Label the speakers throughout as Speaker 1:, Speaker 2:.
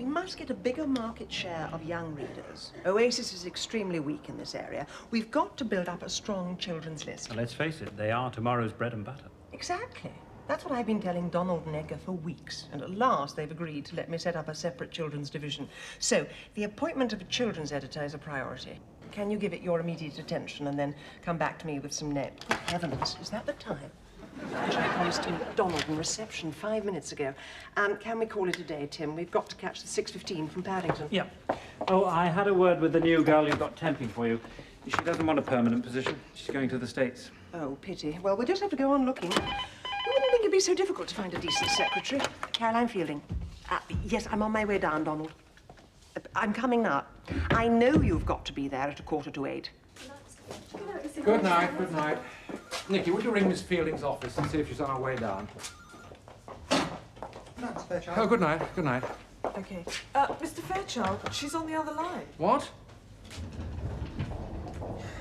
Speaker 1: must get a bigger market share of young readers. Oasis is extremely weak in this area. We've got to build up a strong children's list.
Speaker 2: Well, let's face it, they are tomorrow's bread and butter.
Speaker 1: Exactly. That's what I've been telling Donald and Edgar for weeks, and at last they've agreed to let me set up a separate children's division. So, the appointment of a children's editor is a priority. Can you give it your immediate attention and then come back to me with some names? Good heavens, is that the time? Which I promised to Donald in reception 5 minutes ago. Can we call it a day, Tim? We've got to catch the 6:15 from Paddington.
Speaker 2: Yeah. Oh, I had a word with the new girl you've got temping for you. She doesn't want a permanent position. She's going to the States.
Speaker 1: Oh, pity. Well, we'll just have to go on looking. You wouldn't think it'd be so difficult to find a decent secretary. Caroline Fielding. Yes, I'm on my way down, Donald. I'm coming now. I know you've got to be there at 7:45.
Speaker 3: Good night, good night. Nicky, would you ring Miss Fielding's office and see if she's on her way down?
Speaker 4: Thanks, Fairchild.
Speaker 3: Oh, good night, good night.
Speaker 5: Okay. Mr. Fairchild, she's on the other line.
Speaker 3: What?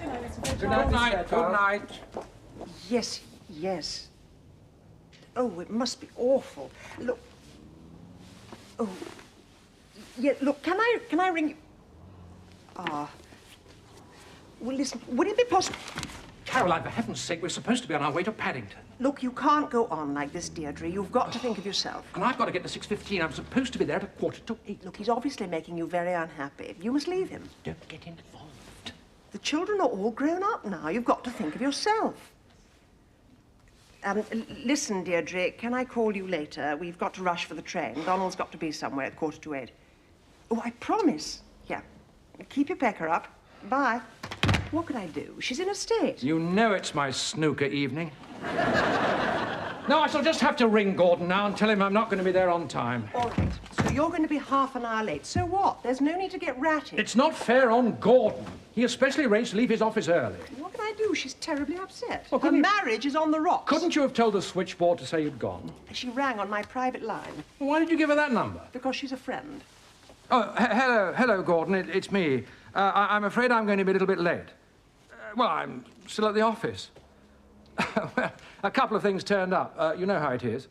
Speaker 5: Hello, Mr. Fairchild.
Speaker 3: Good night, good night.
Speaker 1: Yes, yes. Oh, it must be awful. Look. Oh. Yeah, look, can I ring you? Ah. Well, listen, would it be possible?
Speaker 3: Caroline, for heaven's sake, we're supposed to be on our way to Paddington.
Speaker 1: Look, you can't go on like this, Deirdre. You've got to think of yourself.
Speaker 3: And I've got to get to 6:15. I'm supposed to be there at 7:45.
Speaker 1: Look, he's obviously making you very unhappy. You must leave him.
Speaker 3: Don't get involved.
Speaker 1: The children are all grown up now. You've got to think of yourself. Listen, Deirdre, can I call you later? We've got to rush for the train. Donald's got to be somewhere at 7:45. Oh, I promise. Yeah. Keep your pecker up. Bye. What could I do? She's in a state.
Speaker 3: You know it's my snooker evening. No, I shall just have to ring Gordon now and tell him I'm not going to be there on time.
Speaker 1: All right. So you're going to be half an hour late. So what? There's no need to get ratty.
Speaker 3: It's not fair on Gordon. He especially arranged to leave his office early.
Speaker 1: What can I do? She's terribly upset.
Speaker 3: Well,
Speaker 1: Her marriage is on the rocks.
Speaker 3: Couldn't you have told the switchboard to say you'd gone?
Speaker 1: She rang on my private line.
Speaker 3: Well, why did you give her that number?
Speaker 1: Because she's a friend.
Speaker 3: Oh, hello, Gordon. It's me. I'm afraid I'm going to be a little bit late. Well, I'm still at the office. Well, a couple of things turned up. You know how it is.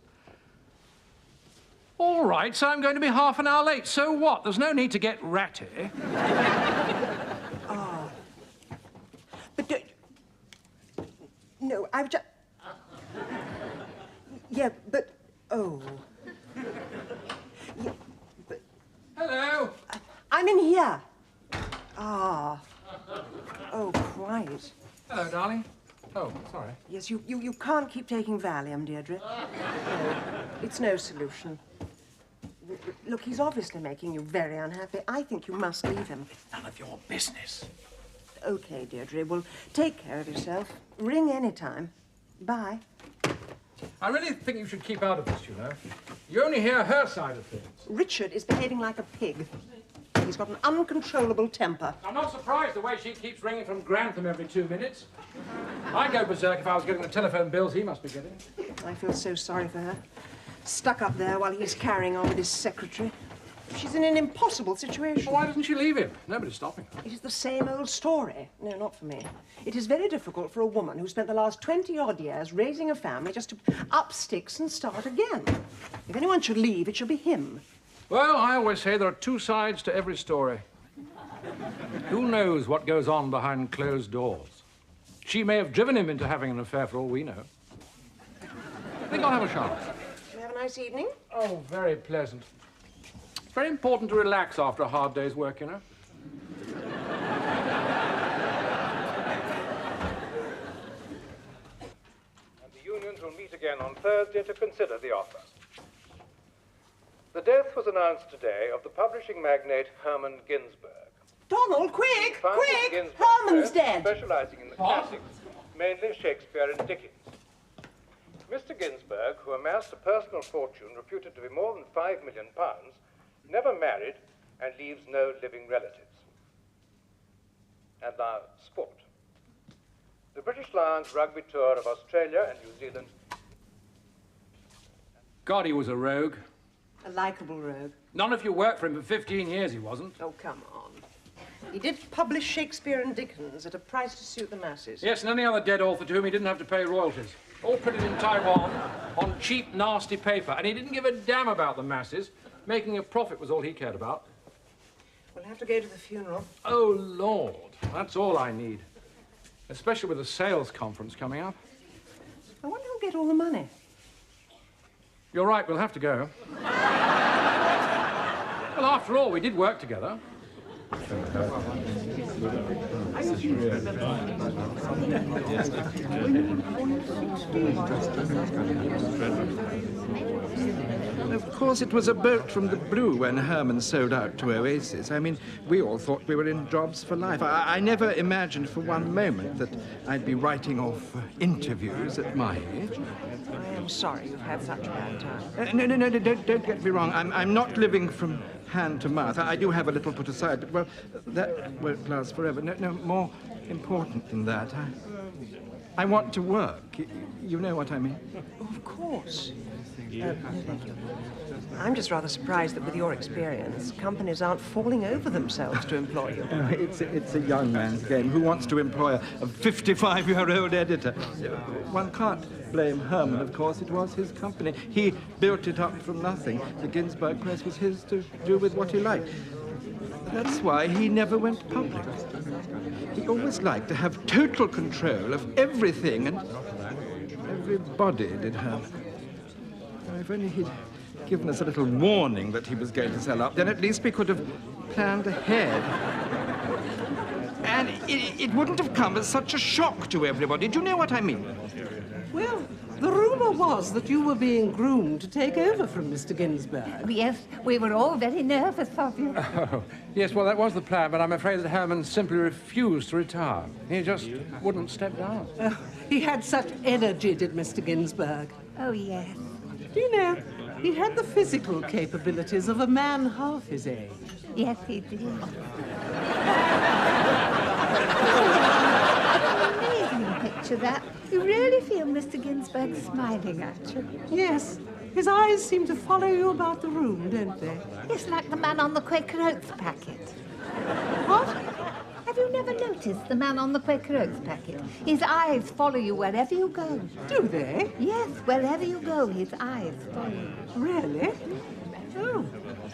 Speaker 3: All right, so I'm going to be half an hour late. So what? There's no need to get ratty.
Speaker 1: Oh. But no, I've just... Yeah, but... Oh. Yeah, but...
Speaker 3: Hello.
Speaker 1: I'm in here. Ah. Oh, quite.
Speaker 3: Hello, darling. Oh, sorry.
Speaker 1: Yes, you can't keep taking Valium, Deirdre. No, it's no solution. Look, he's obviously making you very unhappy. I think you must leave him.
Speaker 3: It's none of your business.
Speaker 1: Okay, Deirdre. Well, take care of yourself. Ring any time. Bye.
Speaker 3: I really think you should keep out of this, you know. You only hear her side of things.
Speaker 1: Richard is behaving like a pig. He's got an uncontrollable temper.
Speaker 3: I'm not surprised the way she keeps ringing from Grantham every 2 minutes. I'd go berserk if I was getting the telephone bills he must be getting.
Speaker 1: I feel so sorry for her. Stuck up there while he's carrying on with his secretary. She's in an impossible situation.
Speaker 3: Well, why doesn't she leave him? Nobody's stopping her.
Speaker 1: It is the same old story. No, not for me. It is very difficult for a woman who spent the last 20-odd years raising a family just to up sticks and start again. If anyone should leave, it should be him.
Speaker 3: Well, I always say there are two sides to every story. Who knows what goes on behind closed doors? She may have driven him into having an affair for all we know. I think I'll have a shower.
Speaker 1: You have a nice evening?
Speaker 3: Oh, very pleasant. It's very important to relax after a hard day's work, you know.
Speaker 6: And the unions will meet again on Thursday to consider the offer. The death was announced today of the publishing magnate Herman Ginsburg.
Speaker 1: Donald, quick!
Speaker 6: Founded
Speaker 1: Quick!
Speaker 6: Ginsburg
Speaker 1: Herman's
Speaker 6: Press,
Speaker 1: dead!
Speaker 6: Specializing in the classics, mainly Shakespeare and Dickens. Mr. Ginsburg, who amassed a personal fortune reputed to be more than £5 million, never married and leaves no living relatives. And now, sport. The British Lions rugby tour of Australia and New Zealand.
Speaker 3: God, he was a rogue.
Speaker 1: A likeable rogue.
Speaker 3: None of you worked for him for 15 years, he wasn't.
Speaker 1: Oh, come on. He did publish Shakespeare and Dickens at a price to suit the masses.
Speaker 3: Yes, and any other dead author to whom he didn't have to pay royalties. All printed in Taiwan on cheap, nasty paper. And he didn't give a damn about the masses. Making a profit was all he cared about.
Speaker 1: We'll have to go to the funeral.
Speaker 3: Oh, Lord. That's all I need. Especially with the sales conference coming up.
Speaker 1: I wonder who'll get all the money.
Speaker 3: You're right, we'll have to go. Well, after all, we did work together.
Speaker 4: Of course, it was a bolt from the blue when Herman sold out to Oasis. I mean, we all thought we were in jobs for life. I never imagined for one moment that I'd be writing off interviews at my age.
Speaker 1: I am sorry you've had such a bad time.
Speaker 4: No, don't get me wrong. I'm not living from hand to mouth. I do have a little put aside, but, well, that won't last forever. No, more important than that. I want to work. You know what I mean?
Speaker 1: Of course. No, thank you. I'm just rather surprised that with your experience, companies aren't falling over themselves to employ you.
Speaker 4: It's a young man's game. Who wants to employ a 55-year-old editor? One can't blame Herman, of course. It was his company. He built it up from nothing. The Ginsburg press was his to do with what he liked. That's why he never went public. He always liked to have total control of everything and everybody, did Herman. If only he'd given us a little warning that he was going to sell up, then at least we could have planned ahead. And it wouldn't have come as such a shock to everybody. Do you know what I mean?
Speaker 7: Well, the rumor was that you were being groomed to take over from Mr. Ginsburg.
Speaker 8: Yes, we were all very nervous of you.
Speaker 3: Oh, yes, well, that was the plan, but I'm afraid that Herman simply refused to retire. He just wouldn't step down.
Speaker 7: He had such energy, did Mr. Ginsburg.
Speaker 8: Oh, yes.
Speaker 7: Do you know, he had the physical capabilities of a man half his age.
Speaker 8: Yes, he did. Amazing picture, that. You really feel Mr. Ginsburg smiling at you.
Speaker 7: Yes, his eyes seem to follow you about the room, don't they?
Speaker 8: It's like the man on the Quaker Oats packet.
Speaker 7: What?
Speaker 8: Have you never noticed the man on the Quaker Oats packet? His eyes follow you wherever you go.
Speaker 7: Do they?
Speaker 8: Yes, wherever you go, his eyes follow you.
Speaker 7: Really? Oh,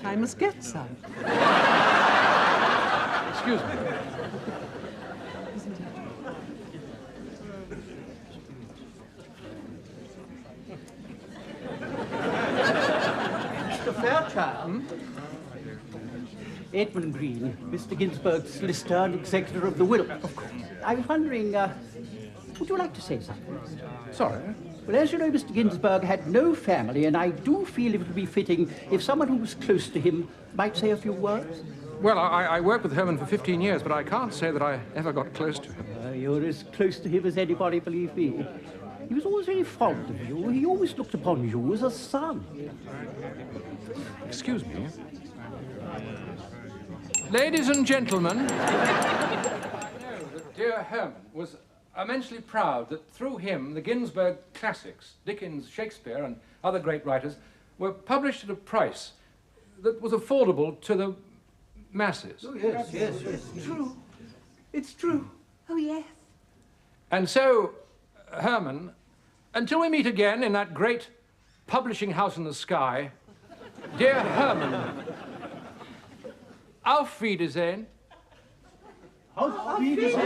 Speaker 7: I must get some.
Speaker 3: Excuse me.
Speaker 9: Mr. Fairchild. Edmund Green, Mr. Ginsburg's solicitor and executor of the will. Of course. I was wondering, would you like to say something?
Speaker 3: Sorry?
Speaker 9: Well, as you know, Mr. Ginsburg had no family, and I do feel it would be fitting if someone who was close to him might say a few words.
Speaker 3: Well, I worked with Herman for 15 years, but I can't say that I ever got close to him.
Speaker 9: You're as close to him as anybody, believe me. He was always very fond of you. He always looked upon you as a son.
Speaker 3: Excuse me. Ladies and gentlemen, dear Herman was immensely proud that through him the Ginsburg classics, Dickens, Shakespeare, and other great writers, were published at a price that was affordable to the masses.
Speaker 9: Oh, yes.
Speaker 7: It's true. It's true.
Speaker 8: Oh, yes.
Speaker 3: And so, Herman, until we meet again in that great publishing house in the sky, dear Herman, Auf Wiedersehen.
Speaker 9: Auf Wiedersehen.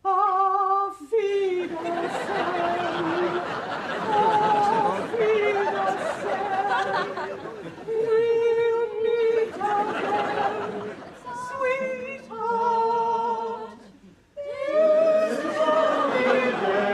Speaker 7: Auf Wiedersehen. Auf Wiedersehen. We'll meet again, sweetheart. This sunny day.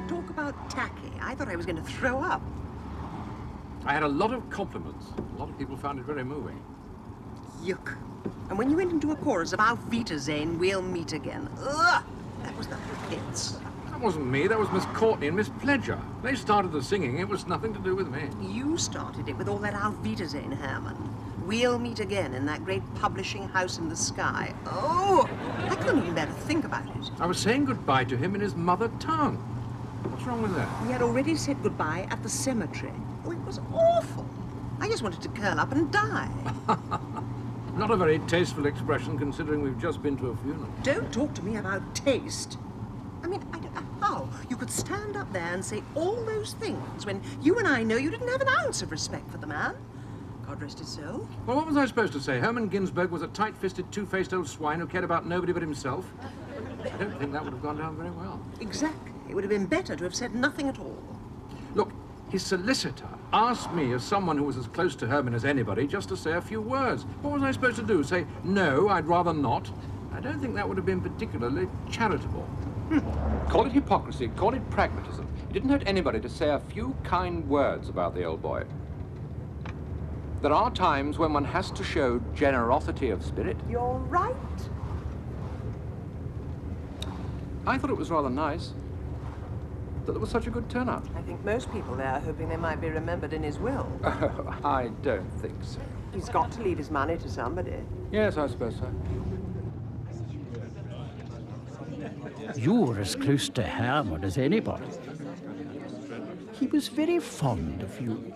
Speaker 1: Talk about tacky. I thought I was going to throw up.
Speaker 3: I had a lot of compliments. A lot of people found it very moving.
Speaker 1: Yuck. And when you went into a chorus of Auf Wiedersehen, we'll meet again. Ugh! That was the pits.
Speaker 3: That wasn't me, that was Miss Courtney and Miss Pledger. They started the singing, it was nothing to do with me.
Speaker 1: You started it with all that Auf Wiedersehen, Herman. We'll meet again in that great publishing house in the sky. Oh! I couldn't even bear to think about it.
Speaker 3: I was saying goodbye to him in his mother tongue. What's wrong with that?
Speaker 1: We had already said goodbye at the cemetery. Oh, it was awful. I just wanted to curl up and die.
Speaker 3: Not a very tasteful expression, considering we've just been to a funeral.
Speaker 1: Don't talk to me about taste. I mean, I don't know how you could stand up there and say all those things when you and I know you didn't have an ounce of respect for the man. God rest his soul.
Speaker 3: Well, what was I supposed to say? Herman Ginsburg was a tight-fisted, two-faced old swine who cared about nobody but himself? I don't think that would have gone down very well.
Speaker 1: Exactly. It would have been better to have said nothing at all.
Speaker 3: Look, his solicitor asked me, as someone who was as close to Herman as anybody, just to say a few words. What was I supposed to do? Say, no, I'd rather not? I don't think that would have been particularly charitable.
Speaker 10: Call it hypocrisy, call it pragmatism. It didn't hurt anybody to say a few kind words about the old boy. There are times when one has to show generosity of spirit.
Speaker 1: You're right.
Speaker 10: I thought it was rather nice that there was such a good turnout.
Speaker 1: I think most people there are hoping they might be remembered in his will.
Speaker 10: I don't think so.
Speaker 1: He's got to leave his money to somebody.
Speaker 10: Yes, I suppose so.
Speaker 9: You were as close to Herman as anybody. He was very fond of you.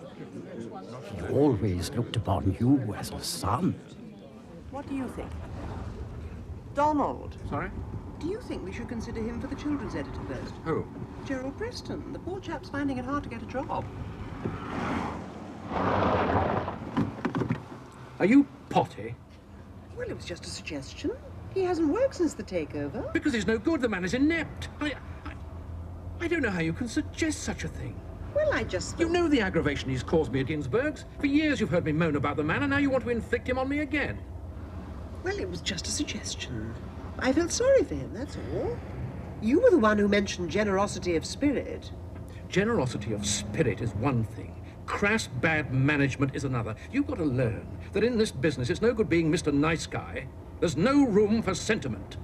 Speaker 9: He always looked upon you as a son.
Speaker 1: What do you think? Donald.
Speaker 3: Sorry?
Speaker 1: Do you think we should consider him for the children's editor post?
Speaker 3: Who?
Speaker 1: Gerald Preston. The poor chap's finding it hard to get a job.
Speaker 3: Are you potty?
Speaker 1: Well, it was just a suggestion. He hasn't worked since the takeover.
Speaker 3: Because he's no good, the man is inept. I don't know how you can suggest such a thing.
Speaker 1: Well, I just...
Speaker 3: You know the aggravation he's caused me at Ginsburg's. For years you've heard me moan about the man, and now you want to inflict him on me again.
Speaker 1: Well, it was just a suggestion. I felt sorry for him, that's all. You were the one who mentioned generosity of spirit.
Speaker 3: Generosity of spirit is one thing. Crass bad management is another. You've got to learn that in this business it's no good being Mr. Nice Guy. There's no room for sentiment.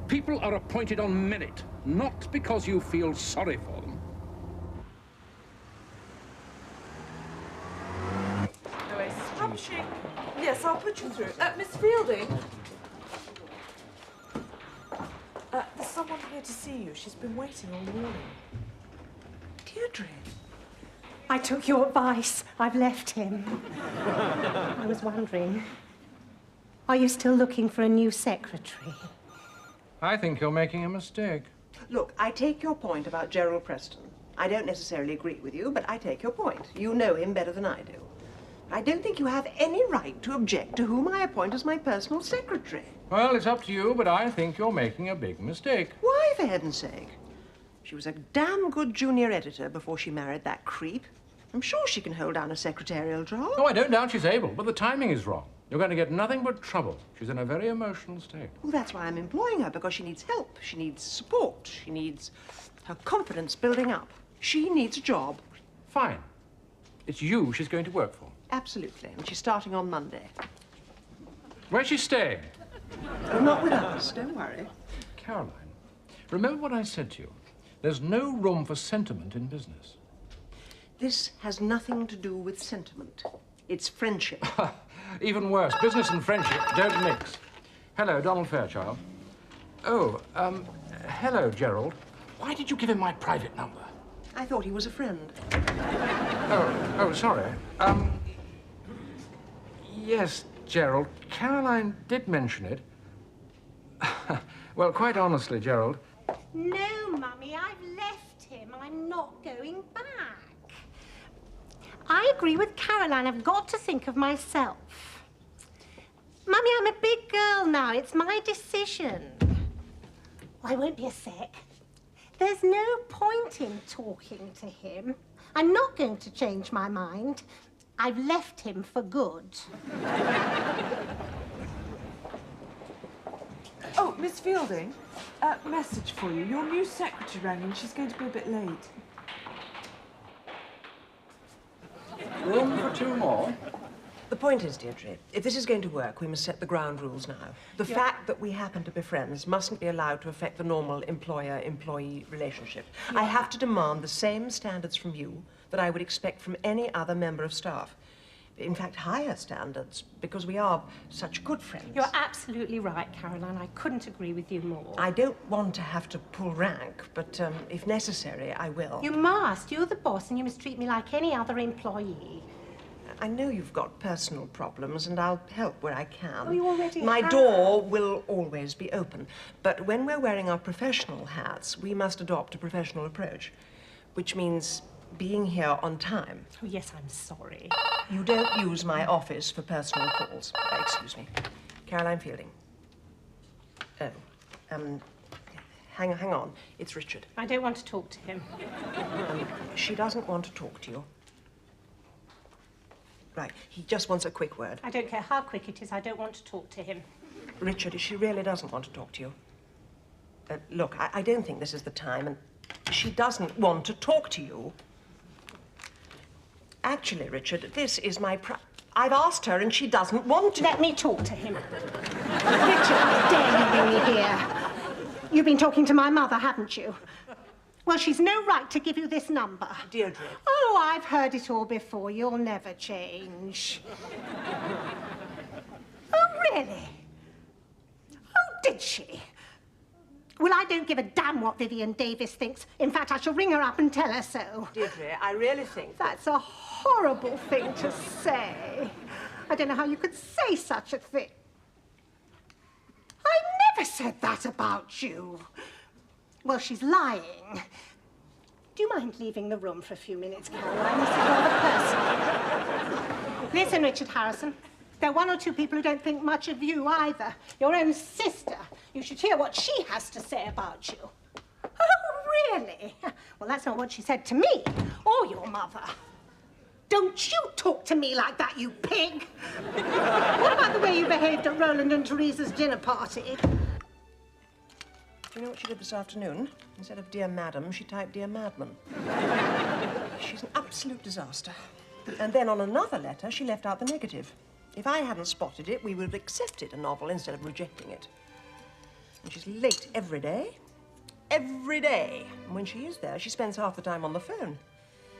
Speaker 3: People are appointed on merit, not because you feel sorry for them.
Speaker 5: Publishing. Yes, I'll put you through. Miss Fielding. There's someone here to see you. She's been waiting all morning.
Speaker 1: Deirdre.
Speaker 11: I took your advice. I've left him. I was wondering, are you still looking for a new secretary?
Speaker 3: I think you're making a mistake.
Speaker 1: Look, I take your point about Gerald Preston. I don't necessarily agree with you, but I take your point. You know him better than I do. I don't think you have any right to object to whom I appoint as my personal secretary.
Speaker 3: Well, it's up to you, but I think you're making a big mistake.
Speaker 1: Why, for heaven's sake? She was a damn good junior editor before she married that creep. I'm sure she can hold down a secretarial job.
Speaker 3: Oh, I don't doubt she's able, but the timing is wrong. You're going to get nothing but trouble. She's in a very emotional state.
Speaker 1: Well, that's why I'm employing her, because she needs help. She needs support. She needs her confidence building up. She needs a job.
Speaker 3: Fine. It's you she's going to work for.
Speaker 1: Absolutely. And she's starting on Monday.
Speaker 3: Where's she staying?
Speaker 1: Oh, not with us. Don't worry.
Speaker 3: Caroline, remember what I said to you. There's no room for sentiment in business.
Speaker 1: This has nothing to do with sentiment. It's friendship.
Speaker 3: Even worse. Business and friendship don't mix. Hello, Donald Fairchild. Oh, hello, Gerald. Why did you give him my private number?
Speaker 1: I thought he was a friend.
Speaker 3: Oh, sorry. Yes, Gerald, Caroline did mention it. Well, quite honestly, Gerald.
Speaker 11: No, Mummy, I've left him. I'm not going back. I agree with Caroline. I've got to think of myself. Mummy, I'm a big girl now. It's my decision. I won't be a sec. There's no point in talking to him. I'm not going to change my mind. I've left him for good.
Speaker 5: Oh, Miss Fielding, message for you. Your new secretary rang and she's going to be a bit late.
Speaker 10: Room for two more?
Speaker 1: The point is, Deirdre, if this is going to work, we must set the ground rules now. The fact that we happen to be friends mustn't be allowed to affect the normal employer-employee relationship. I have to demand the same standards from you that I would expect from any other member of staff. In fact, higher standards, because we are such good friends.
Speaker 11: You're absolutely right, Caroline. I couldn't agree with you more.
Speaker 1: I don't want to have to pull rank, but if necessary, I will.
Speaker 11: You must. You're the boss, and you must treat me like any other employee.
Speaker 1: I know you've got personal problems, and I'll help where I can.
Speaker 11: Oh, you already
Speaker 1: My
Speaker 11: have.
Speaker 1: door will always be open. But when we're wearing our professional hats, we must adopt a professional approach, which means being here on time.
Speaker 11: Oh, yes, I'm sorry.
Speaker 1: You don't use my office for personal calls. Excuse me. Caroline Fielding. Oh, hang on. It's Richard.
Speaker 11: I don't want to talk to him.
Speaker 1: She doesn't want to talk to you. Right, he just wants a quick word.
Speaker 11: I don't care how quick it is. I don't want to talk to him.
Speaker 1: Richard, she really doesn't want to talk to you. Look, I don't think this is the time, and she doesn't want to talk to you. Actually, Richard, this is my I've asked her, and she doesn't want to.
Speaker 11: Let me talk to him. Richard, how dare you bring me here? You've been talking to my mother, haven't you? Well, she's no right to give you this number.
Speaker 1: Deirdre.
Speaker 11: Oh, I've heard it all before. You'll never change. Oh, really? Oh, did she? Well, I don't give a damn what Vivian Davis thinks. In fact, I shall ring her up and tell her so.
Speaker 1: Deirdre, I really think...
Speaker 11: That's a horrible thing to say. I don't know how you could say such a thing. I never said that about you. Well, she's lying. Do you mind leaving the room for a few minutes, Caroline? This is rather personal. Listen, Richard Harrison. There are one or two people who don't think much of you either. Your own sister. You should hear what she has to say about you. Oh, really? Well, that's not what she said to me or your mother. Don't you talk to me like that, you pig! What about the way you behaved at Roland and Teresa's dinner party?
Speaker 1: Do you know what she did this afternoon? Instead of dear madam, she typed dear madman. She's an absolute disaster. And then on another letter, she left out the negative. If I hadn't spotted it, we would have accepted a novel instead of rejecting it. And she's late every day. Every day. And when she is there, she spends half the time on the phone.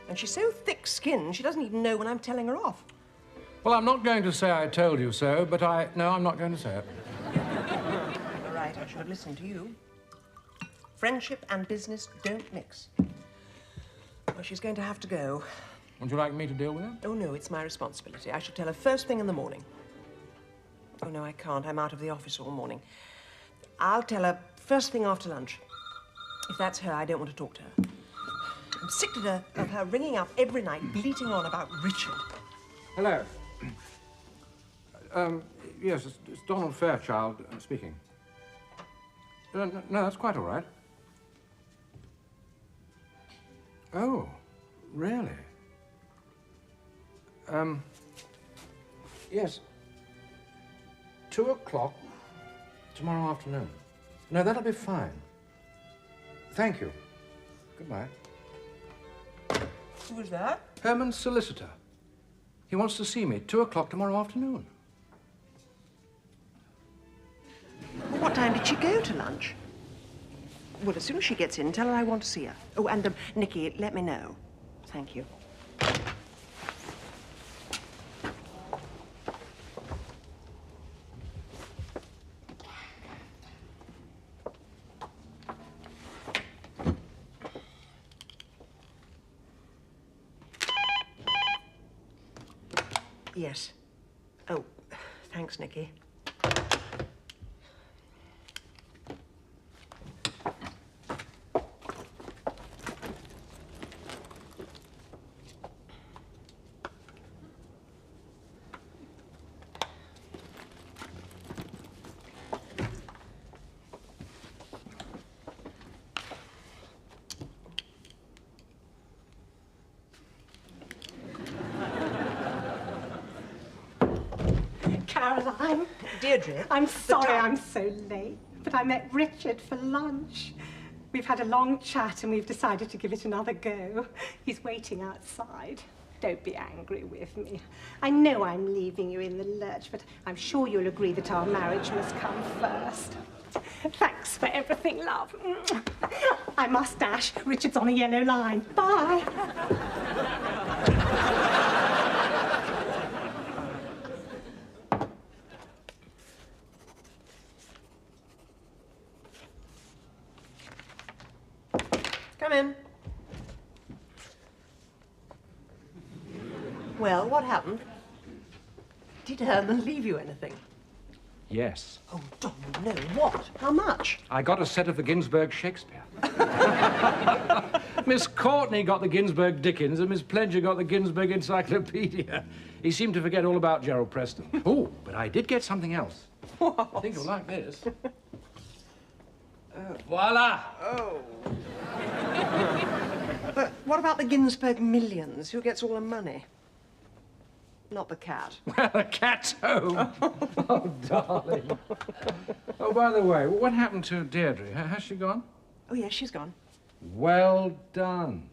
Speaker 1: And she's so thick-skinned, she doesn't even know when I'm telling her off.
Speaker 3: Well, I'm not going to say I told you so, but no, I'm not going to say it.
Speaker 1: All right, I should have listened to you. Friendship and business don't mix. Well, she's going to have to go.
Speaker 3: Would you like me to deal with it?
Speaker 1: Oh, no, it's my responsibility. I shall tell her first thing in the morning. Oh, no, I can't. I'm out of the office all morning. I'll tell her first thing after lunch. If that's her, I don't want to talk to her. I'm sick of her ringing up every night, bleating on about Richard.
Speaker 3: Hello. Yes, it's Donald Fairchild speaking. No, that's quite all right. Oh, really? Yes. 2 o'clock tomorrow afternoon. No, that'll be fine. Thank you. Goodbye.
Speaker 1: Who was that?
Speaker 3: Herman's solicitor. He wants to see me 2 o'clock tomorrow afternoon.
Speaker 1: Well, what time did she go to lunch? Well, as soon as she gets in, tell her I want to see her. Oh, and, Nikki, let me know. Thank you. Yes. Oh, thanks, Nikki.
Speaker 11: Caroline.
Speaker 1: Deirdre.
Speaker 11: I'm sorry I'm so late, but I met Richard for lunch. We've had a long chat and we've decided to give it another go. He's waiting outside. Don't be angry with me. I know I'm leaving you in the lurch, but I'm sure you'll agree that our marriage must come first. Thanks for everything, love. I must dash. Richard's on a yellow line. Bye.
Speaker 1: Come in. Well, what happened? Did Herman leave you anything?
Speaker 3: Yes.
Speaker 1: Oh, Donald, no. What? How much?
Speaker 3: I got a set of the Ginsburg Shakespeare. Miss Courtney got the Ginsburg Dickens and Miss Plenger got the Ginsburg Encyclopedia. He seemed to forget all about Gerald Preston. Oh, but I did get something else.
Speaker 1: What?
Speaker 3: I think you'll like this. Voila!
Speaker 1: Oh. But what about the Ginsburg millions? Who gets all the money? Not the cat.
Speaker 3: Well, the cat's home. Oh, darling. Oh, by the way, what happened to Deirdre? Has she gone?
Speaker 1: Oh, yes, she's gone.
Speaker 3: Well done.